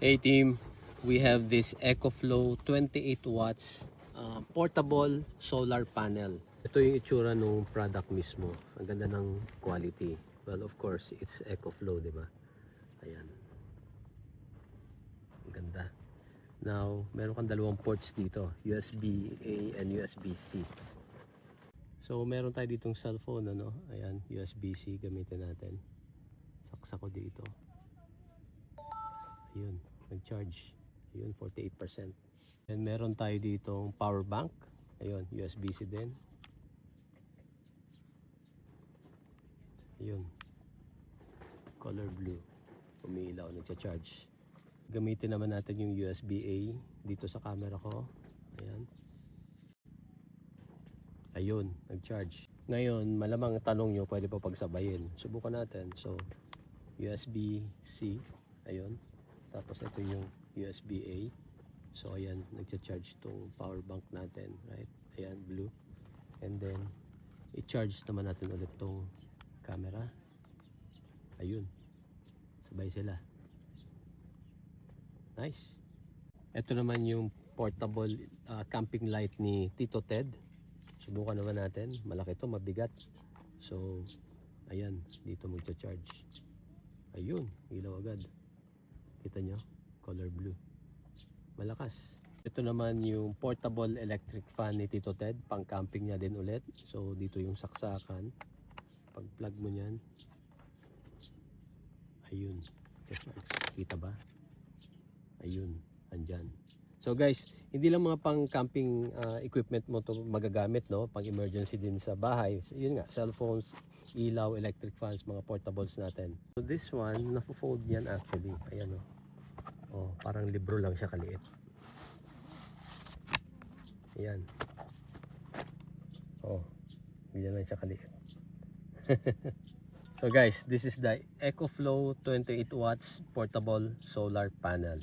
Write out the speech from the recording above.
Hey team, we have this EcoFlow 28 watts portable solar panel. Ito yung itsura ng product mismo. Ang ganda ng quality. Well, of course, it's EcoFlow, di ba? Ayan. Ang ganda. Now, meron kang dalawang ports dito, USB-A and USB-C. So, meron tayo ditong cellphone, ano? Ayan, USB-C gamitin natin. Saksa ko dito. Ayun, nag-charge. Ayun, 48%. And meron tayo ditong power bank. Ayun, USB-C din. Ayun. Color blue. Umiilaw, nagcha-charge. Gamitin naman natin yung USB-A dito sa camera ko. Ayan. Ayun, nag-charge. Ngayon, malamang tanong nyo, pwede pa pagsabayin. Subukan natin. So, USB-C. Ayun. Tapos ito yung USB-A. So ayan, nagcha-charge tong power bank natin, right? Ayan, blue. And then i-charge naman natin ulit tong camera. Ayun. Sabay sila. Nice. Ito naman yung portable camping light ni Tito Ted. Subukan naman natin. Malaki to, mabigat. So ayan, dito magcha-charge. Ayun, ilaw agad. Kita nyo, color blue. Malakas. Ito naman yung portable electric fan ni Tito Ted. Pang camping niya din ulit. So dito yung saksakan. Pag plug mo nyan. Ayun. Kita ba? Ayun. Andyan. So guys, hindi lang mga pang camping equipment mo to magagamit, no? Pang emergency din sa bahay. Yun nga, cellphones, ilaw, electric fans, mga portables natin. So this one, nafo-fold yan actually. Ayan, no? Oh, parang libro lang siya kaliit. Ayan. Oh, ganyan lang siya kaliit. So guys, this is the EcoFlow 28 watts portable solar panel.